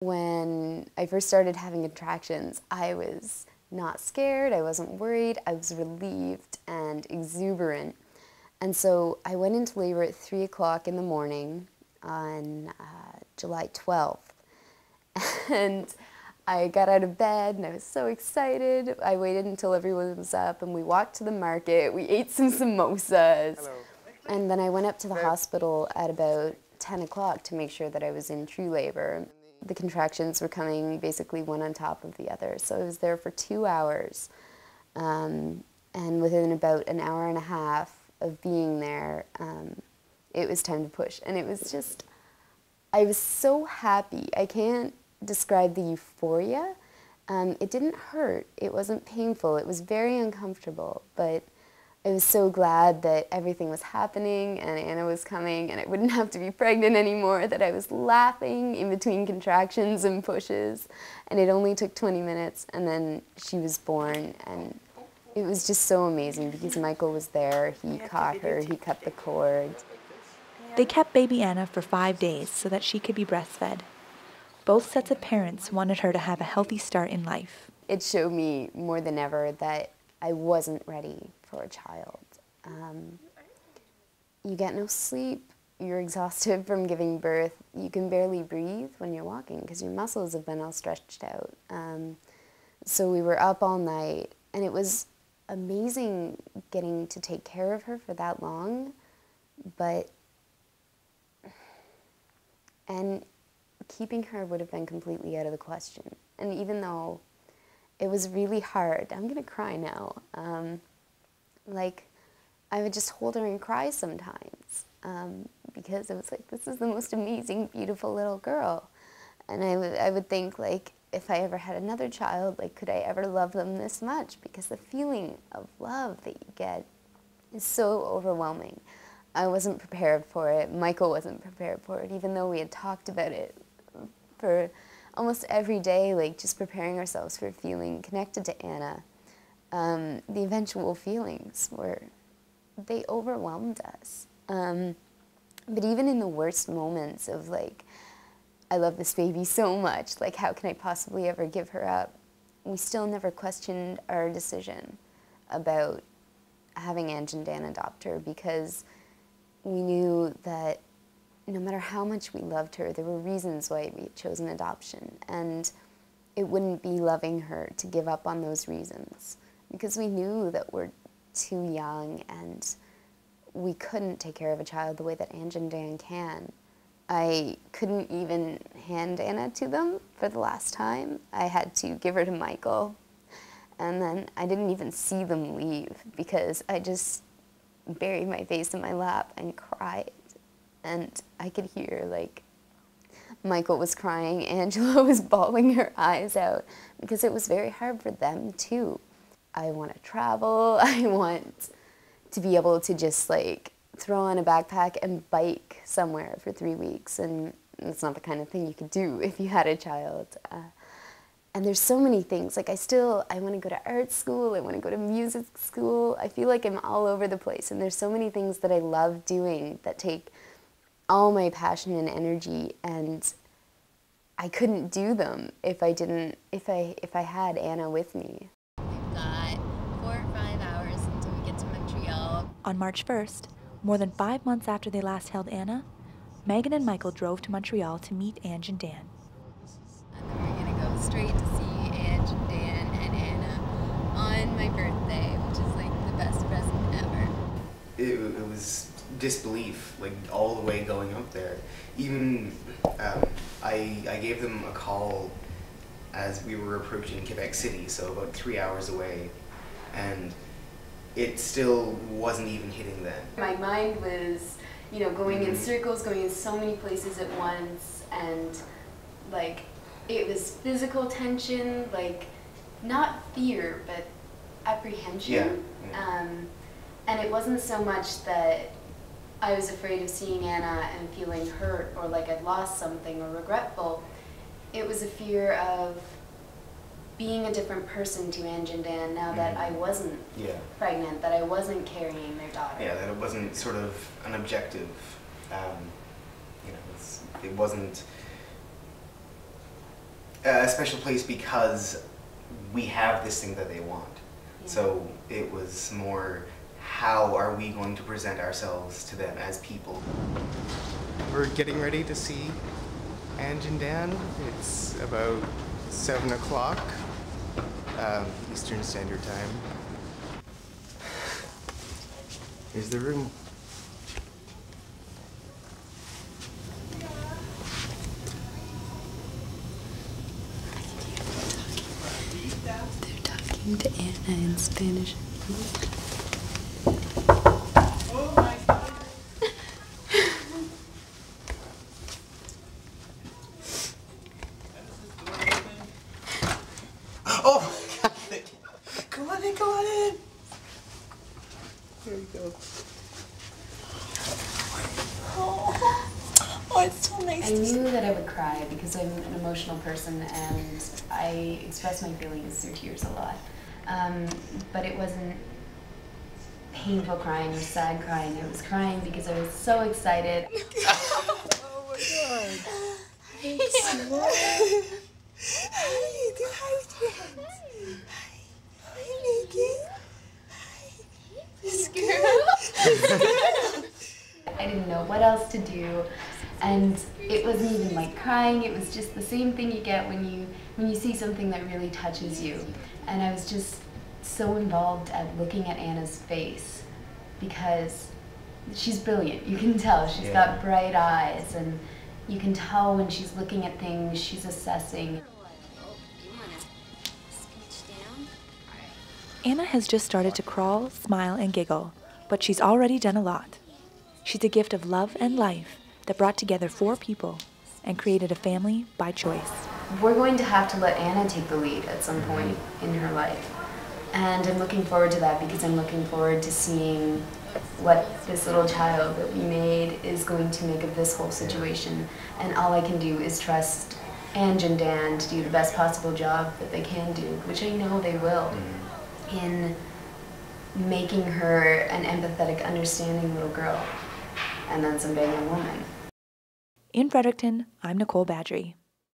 When I first started having contractions, I was not scared, I wasn't worried, I was relieved and exuberant. And so I went into labor at 3 o'clock in the morning on July 12th. And I got out of bed and I was so excited. I waited until everyone was up and we walked to the market, we ate some samosas. Hello. And then I went up to the hospital at about 10 o'clock to make sure that I was in true labor. The contractions were coming basically one on top of the other. So I was there for 2 hours. And within about an hour and a half of being there, it was time to push. And it was just, I was so happy. I can't describe the euphoria. It didn't hurt. It wasn't painful. It was very uncomfortable. But I was so glad that everything was happening and Anna was coming and I wouldn't have to be pregnant anymore, that I was laughing in between contractions and pushes. And it only took 20 minutes and then she was born. And it was just so amazing because Michael was there. He caught her. He cut the cord. They kept baby Anna for 5 days so that she could be breastfed. Both sets of parents wanted her to have a healthy start in life. It showed me more than ever that I wasn't ready for a child. You get no sleep, you're exhausted from giving birth, you can barely breathe when you're walking because your muscles have been all stretched out. So we were up all night and it was amazing getting to take care of her for that long, and keeping her would have been completely out of the question. And even though it was really hard, I'm gonna cry now. Like, I would just hold her and cry sometimes because it was like, this is the most amazing, beautiful little girl. And I would think, like, if I ever had another child, like, could I ever love them this much? Because the feeling of love that you get is so overwhelming. I wasn't prepared for it. Michael wasn't prepared for it, even though we had talked about it for almost every day, like just preparing ourselves for feeling connected to Anna. The eventual feelings they overwhelmed us. But even in the worst moments of like, I love this baby so much, like how can I possibly ever give her up? We still never questioned our decision about having Ange and Dan adopt her because we knew that no matter how much we loved her, there were reasons why we had chosen adoption, and it wouldn't be loving her to give up on those reasons because we knew that we're too young and we couldn't take care of a child the way that Ange and Dan can. I couldn't even hand Anna to them for the last time. I had to give her to Michael, and then I didn't even see them leave because I just buried my face in my lap and cried. And I could hear, like, Michael was crying, Angela was bawling her eyes out because it was very hard for them too. I want to travel, I want to be able to just like throw on a backpack and bike somewhere for 3 weeks, and it's not the kind of thing you could do if you had a child. And there's so many things, like I want to go to art school, I want to go to music school, I feel like I'm all over the place, and there's so many things that I love doing that take all my passion and energy, and I couldn't do them if I had Anna with me. We've got 4 or 5 hours until we get to Montreal. On March 1st, more than 5 months after they last held Anna, Megan and Michael drove to Montreal to meet Ange and Dan. And then we're gonna go straight to see Ange and Dan and Anna on my birthday, which is like the best present ever. It was disbelief, like all the way going up there. Even I gave them a call as we were approaching Quebec City, so about 3 hours away, and it still wasn't even hitting them. My mind was, you know, going in circles, going in so many places at once, and like it was physical tension, like not fear, but apprehension. Yeah. And it wasn't so much that I was afraid of seeing Anna and feeling hurt or like I'd lost something or regretful. It was a fear of being a different person to Ange and Dan now that I wasn't pregnant, that I wasn't carrying their daughter. Yeah, that it wasn't sort of an objective, you know, it wasn't a special place because we have this thing that they want. Yeah. So it was more, how are we going to present ourselves to them as people? We're getting ready to see Ange and Dan. It's about 7 o'clock Eastern Standard Time. Here's the room. They're talking to Anna in Spanish. Oh my God! Come on in, come on in. There you go. Oh, it's so nice I knew that I would cry because I'm an emotional person and I express my feelings through tears a lot. But it wasn't painful crying or sad crying. I was crying because I was so excited. Oh my God. Hi, do hi with your hands. Hi, Megan. Hi. This girl. I didn't know what else to do, and it wasn't even like crying. It was just the same thing you get when you see something that really touches you. And I was just so involved at looking at Anna's face because she's brilliant. You can tell she's got bright eyes, and you can tell when she's looking at things, she's assessing. Anna has just started to crawl, smile, and giggle, but she's already done a lot. She's a gift of love and life that brought together 4 people and created a family by choice. We're going to have to let Anna take the lead at some point in her life. And I'm looking forward to that because I'm looking forward to seeing what this little child that we made is going to make of this whole situation. And all I can do is trust Ange and Dan to do the best possible job that they can do, which I know they will, in making her an empathetic, understanding little girl, and then someday a young woman. In Fredericton, I'm Nicole Badgery.